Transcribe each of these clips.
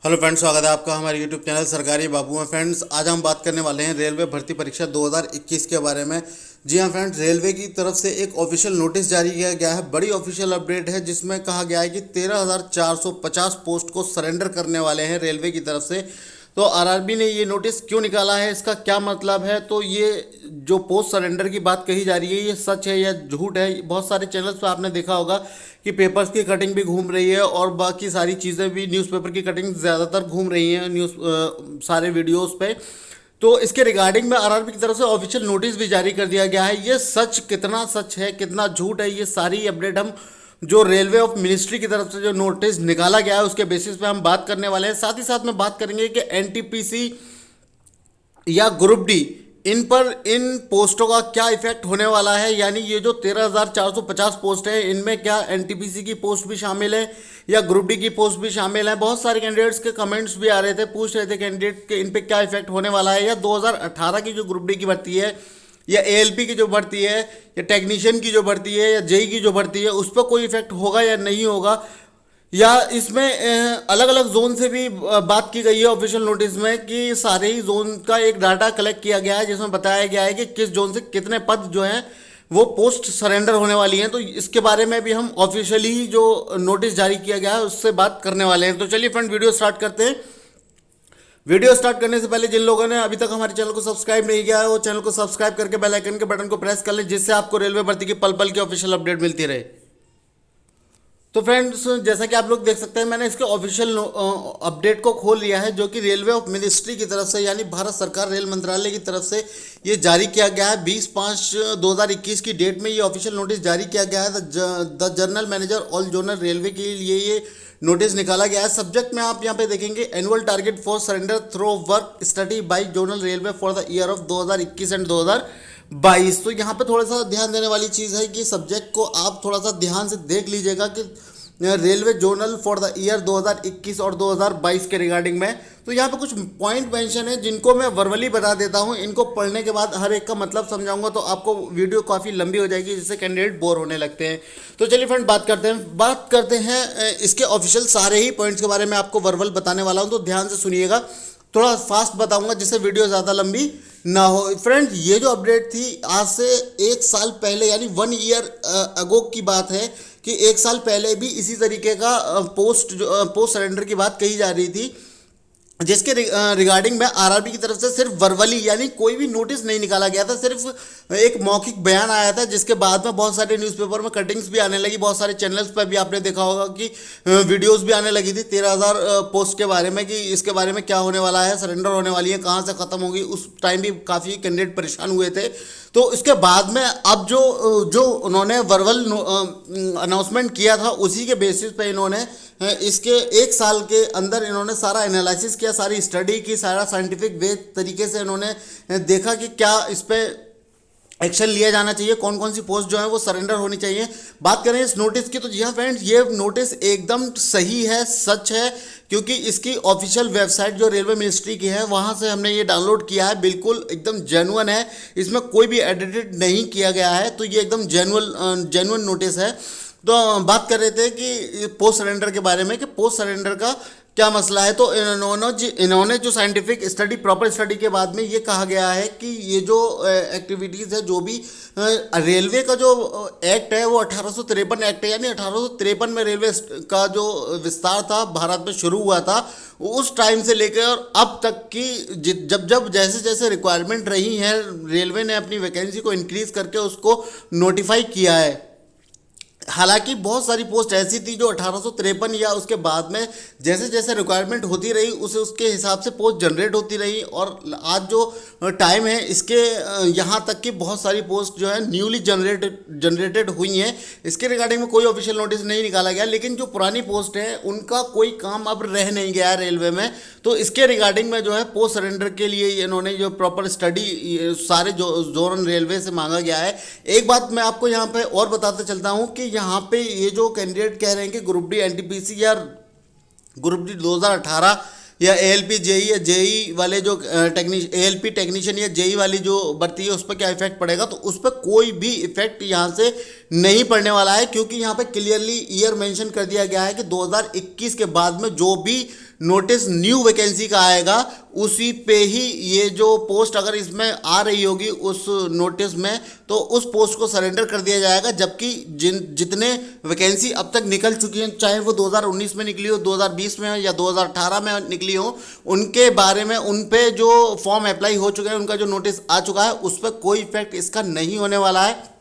Hello friends, स्वागत है आपका हमारे यूट्यूब चैनल सरकारी बाबू में। फ्रेंड्स, आज हम बात करने वाले हैं रेलवे भर्ती परीक्षा 2021 के बारे में। जी हाँ फ्रेंड्स, रेलवे की तरफ से एक ऑफिशियल नोटिस जारी किया गया है। बड़ी ऑफिशियल अपडेट है जिसमें कहा गया है कि 13,450 पोस्ट को सरेंडर करने वाले हैं रेलवे की तरफ से। तो आरआरबी ने ये नोटिस क्यों निकाला है, इसका क्या मतलब है, तो ये जो पोस्ट सरेंडर की बात कही जा रही है ये सच है या झूठ है। बहुत सारे चैनल्स पे आपने देखा होगा कि पेपर्स की कटिंग भी घूम रही है और बाकी सारी चीज़ें भी, न्यूज़पेपर की कटिंग ज़्यादातर घूम रही हैं सारे वीडियोस पे। तो इसके रिगार्डिंग में आरआरबी की तरफ से ऑफिशियल नोटिस भी जारी कर दिया गया है। ये सच कितना सच है, कितना झूठ है, ये सारी अपडेट हम जो रेलवे ऑफ मिनिस्ट्री की तरफ से जो नोटिस निकाला गया है उसके बेसिस पे हम बात करने वाले हैं। साथ ही साथ में बात करेंगे कि एनटीपीसी या ग्रुप डी, इन पर इन पोस्टों का क्या इफेक्ट होने वाला है। यानी ये जो 13,450 पोस्ट है इनमें क्या एनटीपीसी की पोस्ट भी शामिल है या ग्रुप डी की पोस्ट भी शामिल है। बहुत सारे कैंडिडेट्स के कमेंट्स भी आ रहे थे, पूछ रहे थे कैंडिडेट के इन पे क्या इफेक्ट होने वाला है, या 2018 की जो ग्रुप डी की भर्ती है या एएलपी की जो भर्ती है या टेक्नीशियन की जो भर्ती है या जेई की जो भर्ती है उस पर कोई इफेक्ट होगा या नहीं होगा, या इसमें अलग अलग जोन से भी बात की गई है ऑफिशियल नोटिस में कि सारे ही जोन का एक डाटा कलेक्ट किया गया है जिसमें बताया गया है कि किस जोन से कितने पद जो हैं वो पोस्ट सरेंडर होने वाली हैं। तो इसके बारे में भी हम ऑफिशियली जो नोटिस जारी किया गया है उससे बात करने वाले हैं। तो चलिए फ्रेंड, वीडियो स्टार्ट करते हैं। वीडियो स्टार्ट करने से पहले जिन लोगों ने अभी तक हमारे चैनल को सब्सक्राइब नहीं किया है वो चैनल को सब्सक्राइब करके बेल आइकन के बटन को प्रेस कर लें, जिससे आपको रेलवे भर्ती की पल पल की ऑफिशियल अपडेट मिलती रहे। तो फ्रेंड्स, जैसा कि आप लोग देख सकते हैं मैंने इसके ऑफिशियल अपडेट को खोल लिया है जो कि रेलवे ऑफ मिनिस्ट्री की तरफ से यानी भारत सरकार रेल मंत्रालय की तरफ से ये जारी किया गया है। 20/5/2021 की डेट में ये ऑफिशियल नोटिस जारी किया गया है। The general manager all zonal railway के लिए ये नोटिस निकाला गया है। सब्जेक्ट में आप यहाँ पे देखेंगे annual target for surrender through work study by zonal railway for the year of 2021 and 2022। तो यहाँ पे थोड़ा सा ध्यान देने वाली चीज़ है कि सब्जेक्ट को आप थोड़ा सा ध्यान से देख लीजिएगा कि railway zonal for the year 2021 और 2022 के रिगार्डिंग में। तो यहाँ पे कुछ पॉइंट मेंशन है जिनको मैं वर्बली बता देता हूँ। इनको पढ़ने के बाद हर एक का मतलब समझाऊंगा तो आपको वीडियो काफ़ी लंबी हो जाएगी जिससे कैंडिडेट बोर होने लगते हैं। तो चलिए फ्रेंड, बात करते हैं इसके ऑफिशियल सारे ही पॉइंट्स के बारे में आपको वर्बल बताने वाला हूँ, तो ध्यान से सुनिएगा। थोड़ा फास्ट बताऊंगा जिससे वीडियो ज़्यादा लंबी ना हो। फ्रेंड, ये जो अपडेट थी आज से 1 साल पहले यानी 1 ईयर अगो की बात है कि 1 साल पहले भी इसी तरीके का पोस्ट सरेंडर की बात कही जा रही थी, जिसके रिगार्डिंग में आरआरबी की तरफ से सिर्फ वर्बली यानी कोई भी नोटिस नहीं निकाला गया था, सिर्फ एक मौखिक बयान आया था जिसके बाद में बहुत सारे न्यूज़पेपर में कटिंग्स भी आने लगी। बहुत सारे चैनल्स पर भी आपने देखा होगा कि वीडियोस भी आने लगी थी 13,000 पोस्ट के बारे में कि इसके बारे में क्या होने वाला है, सरेंडर होने वाली है, कहाँ से ख़त्म होगी। उस टाइम भी काफ़ी कैंडिडेट परेशान हुए थे। तो इसके बाद में अब जो उन्होंने वर्बल अनाउंसमेंट किया था उसी के बेसिस पे इन्होंने इसके 1 साल के अंदर इन्होंने सारा एनालिसिस किया, सारी स्टडी की, सारा साइंटिफिक वे तरीके से इन्होंने देखा कि क्या इस पर एक्शन लिया जाना चाहिए, कौन कौन सी पोस्ट जो है वो सरेंडर होनी चाहिए। बात करें इस नोटिस की तो जी हाँ फ्रेंड्स, ये नोटिस एकदम सही है, सच है, क्योंकि इसकी ऑफिशियल वेबसाइट जो रेलवे मिनिस्ट्री की है वहाँ से हमने ये डाउनलोड किया है। बिल्कुल एकदम जेन्युइन है, इसमें कोई भी एडिटेड नहीं किया गया है। तो ये एकदम जेन्युइन नोटिस है। तो बात कर रहे थे कि पोस्ट सरेंडर के बारे में कि पोस्ट सरेंडर का क्या मसला है। तो इन्होंने जो साइंटिफिक स्टडी, प्रॉपर स्टडी के बाद में ये कहा गया है कि ये जो एक्टिविटीज़ है, जो भी रेलवे का जो एक्ट है वो 1853 एक्ट है, यानी 1853 में रेलवे का जो विस्तार था भारत में शुरू हुआ था। उस टाइम से लेकर अब तक की जब जैसे जैसे रिक्वायरमेंट रही है रेलवे ने अपनी वैकेंसी को इंक्रीज़ करके उसको नोटिफाई किया है। हालांकि बहुत सारी पोस्ट ऐसी थी जो 1853 या उसके बाद में जैसे जैसे रिक्वायरमेंट होती रही उसके हिसाब से पोस्ट जनरेट होती रही, और आज जो टाइम है इसके यहाँ तक कि बहुत सारी पोस्ट जो है न्यूली जनरेटेड हुई हैं। इसके रिगार्डिंग में कोई ऑफिशियल नोटिस नहीं निकाला गया, लेकिन जो पुरानी पोस्ट है उनका कोई काम अब रह नहीं गया है रेलवे में। तो इसके रिगार्डिंग में जो है पोस्ट सरेंडर के लिए इन्होंने जो प्रॉपर स्टडी सारे जोनल रेलवे से मांगा गया है। एक बात मैं आपको यहाँ पे और बताते चलता हूँ कि यहाँ पे ये जो कैंडिडेट कह रहे हैं कि ग्रुप डी एनटीपीसी या ग्रुप डी 2018 या एएलपी जेई या जेई वाले जो एएलपी टेक्नीशियन या जेई वाली जो भर्ती है उस पर क्या इफेक्ट पड़ेगा, तो उस पर कोई भी इफेक्ट यहाँ से नहीं पड़ने वाला है, क्योंकि यहाँ पे क्लियरली ईयर मेंशन कर दिया गया है कि 2021 के बाद में जो भी नोटिस न्यू वैकेंसी का आएगा उसी पे ही ये जो पोस्ट अगर इसमें आ रही होगी उस नोटिस में, तो उस पोस्ट को सरेंडर कर दिया जाएगा। जबकि जितने वैकेंसी अब तक निकल चुकी हैं, चाहे वो 2019 में निकली हो, 2020 में या 2018 में निकली हो, उनके बारे में उन पे जो फॉर्म अप्लाई हो चुके हैं, उनका जो नोटिस आ चुका है, उस पर कोई इफेक्ट इसका नहीं होने वाला है।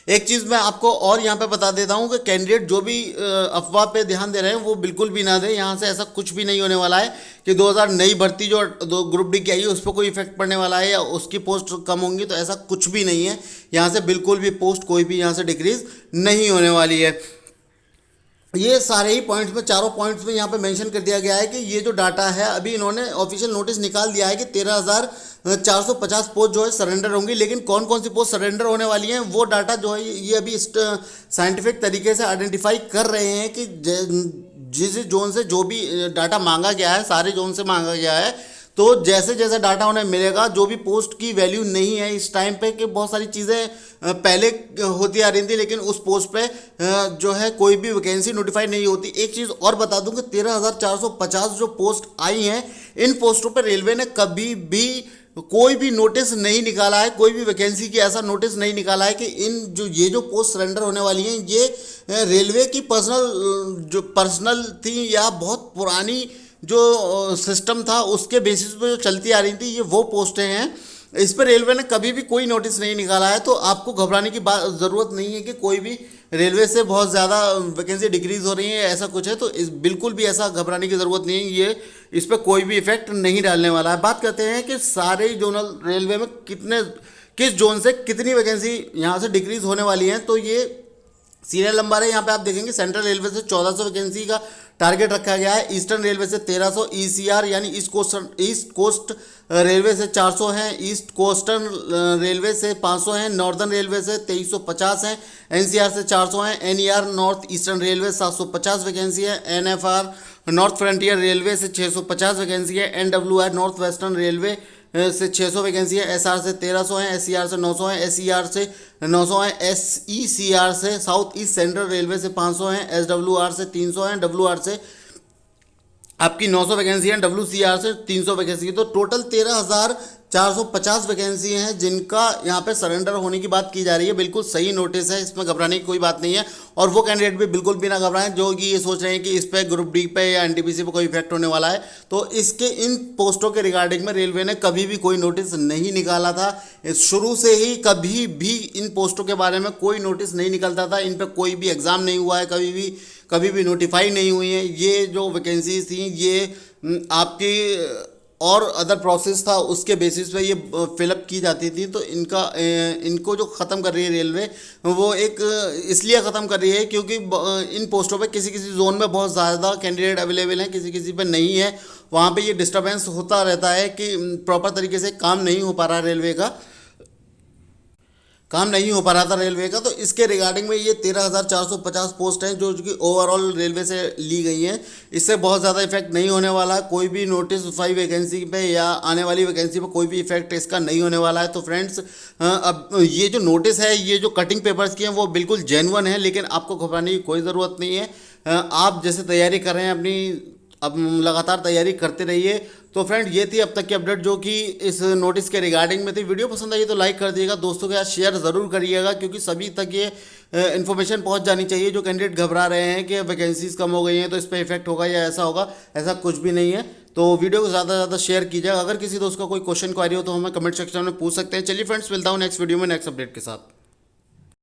एक चीज़ मैं आपको और यहाँ पे बता देता हूँ कि कैंडिडेट जो भी अफवाह पे ध्यान दे रहे हैं वो बिल्कुल भी ना दें। यहाँ से ऐसा कुछ भी नहीं होने वाला है कि 2000 नई भर्ती जो ग्रुप डी की आई है उस पर कोई इफेक्ट पड़ने वाला है या उसकी पोस्ट कम होंगी, तो ऐसा कुछ भी नहीं है। यहाँ से बिल्कुल भी पोस्ट कोई भी यहाँ से डिक्रीज नहीं होने वाली है। ये सारे ही पॉइंट्स में, चारों पॉइंट्स में यहाँ पे मेंशन कर दिया गया है कि ये जो डाटा है, अभी इन्होंने ऑफिशियल नोटिस निकाल दिया है कि 13,450 पोस्ट जो है सरेंडर होंगी, लेकिन कौन कौन सी पोस्ट सरेंडर होने वाली हैं वो डाटा जो है ये अभी साइंटिफिक तरीके से आइडेंटिफाई कर रहे हैं कि जिस जोन से जो भी डाटा मांगा गया है, सारे जोन से मांगा गया है, तो जैसे जैसे डाटा उन्हें मिलेगा, जो भी पोस्ट की वैल्यू नहीं है इस टाइम पे, कि बहुत सारी चीज़ें पहले होती आ रही थी लेकिन उस पोस्ट पे जो है कोई भी वैकेंसी नोटिफाई नहीं होती। एक चीज़ और बता दूं कि 13,450 जो पोस्ट आई हैं, इन पोस्टों पे रेलवे ने कभी भी कोई भी नोटिस नहीं निकाला है, कोई भी वैकेंसी की ऐसा नोटिस नहीं निकाला है कि ये जो पोस्ट सरेंडर होने वाली हैं ये रेलवे की पर्सनल थी या बहुत पुरानी जो सिस्टम था उसके बेसिस पे जो चलती आ रही थी, ये वो पोस्टें हैं। इस पर रेलवे ने कभी भी कोई नोटिस नहीं निकाला है, तो आपको घबराने की बात ज़रूरत नहीं है कि कोई भी रेलवे से बहुत ज़्यादा वैकेंसी डिक्रीज़ हो रही है, ऐसा कुछ है तो बिल्कुल भी ऐसा घबराने की ज़रूरत नहीं है। ये इस पर कोई भी इफेक्ट नहीं डालने वाला है। बात करते हैं कि सारे जोनल रेलवे में किस जोन से कितनी वैकेंसी यहाँ से डिक्रीज़ होने वाली हैं, तो ये सीरियल नंबर है। यहाँ पे आप देखेंगे सेंट्रल रेलवे से 1400 वैकेंसी का टारगेट रखा गया है, ईस्टर्न रेलवे से 1300, ईसीआर यानी ईस्ट कोस्ट रेलवे से 400 हैं, ईस्ट कोस्टर्न रेलवे से 500 हैं, नॉर्दर्न रेलवे से 2350 हैं, एनसीआर से 400 हैं, NER north eastern railway 750 vacancy है, एनएफआर नॉर्थ फ्रंटियर रेलवे से 650 वैकेंसी है, एनडब्ल्यूआर नॉर्थ वेस्टर्न रेलवे से 600 वैकेंसी है, एसआर से 1300 है, एससीआर से 900 है, एसईआर से 900 है, एसईसीआर से साउथ ईस्ट सेंट्रल रेलवे से 500 हैं, एसडब्ल्यूआर से 300 हैं, डब्ल्यूआर से आपकी 900 वैकेंसी है, डब्ल्यूसीआर से 300 वैकेंसी है। तो टोटल 13,450 वैकेंसी हैं जिनका यहाँ पे सरेंडर होने की बात की जा रही है। बिल्कुल सही नोटिस है, इसमें घबराने की कोई बात नहीं है। और वो कैंडिडेट भी बिल्कुल भी ना घबराएं जो कि ये सोच रहे हैं कि इस पे ग्रुप डी पे या एनटीपीसी पे कोई इफेक्ट होने वाला है। तो इसके इन पोस्टों के रिगार्डिंग में रेलवे ने कभी भी कोई नोटिस नहीं निकाला था। शुरू से ही कभी भी इन पोस्टों के बारे में कोई नोटिस नहीं निकलता था। इन पर कोई भी एग्ज़ाम नहीं हुआ है, कभी भी नोटिफाई नहीं हुई हैं। ये जो वैकेंसीज थी ये आपकी और अदर प्रोसेस था उसके बेसिस पे ये फिलअप की जाती थी। तो इनको जो ख़त्म कर रही है रेलवे, वो एक इसलिए ख़त्म कर रही है क्योंकि इन पोस्टों पे किसी जोन में बहुत ज़्यादा कैंडिडेट अवेलेबल हैं, किसी पे नहीं है। वहाँ पे ये डिस्टर्बेंस होता रहता है कि प्रॉपर तरीके से काम नहीं हो पा रहा रेलवे का। तो इसके रिगार्डिंग में ये 13,450 पोस्ट हैं जो कि ओवरऑल रेलवे से ली गई हैं। इससे बहुत ज़्यादा इफेक्ट नहीं होने वाला है। कोई भी नोटिस 5 वैकेंसी पे या आने वाली वैकेंसी पे कोई भी इफेक्ट इसका नहीं होने वाला है। तो फ्रेंड्स, अब ये जो नोटिस है, ये जो कटिंग पेपर्स की हैं वो बिल्कुल जेन्युइन है, लेकिन आपको घबराने की कोई ज़रूरत नहीं है। आप जैसे तैयारी कर रहे हैं अपनी, अब लगातार तैयारी करते रहिए। तो फ्रेंड, ये थी अब तक की अपडेट जो कि इस नोटिस के रिगार्डिंग में थी। वीडियो पसंद आई तो लाइक कर दिएगा, दोस्तों के साथ शेयर ज़रूर करिएगा क्योंकि सभी तक ये इन्फॉर्मेशन पहुंच जानी चाहिए। जो कैंडिडेट घबरा रहे हैं कि वैकेंसीज कम हो गई हैं तो इस पर इफेक्ट होगा या ऐसा होगा, ऐसा कुछ भी नहीं है। तो वीडियो को ज़्यादा से ज़्यादा शेयर कीजिएगा। अगर किसी दोस्त का कोई क्वेश्चन क्वारी हो तो हमें कमेंट सेक्शन में पूछ सकते हैं। चलिए फ्रेंड्स, मिलता हूँ नेक्स्ट वीडियो में नेक्स्ट अपडेट के साथ।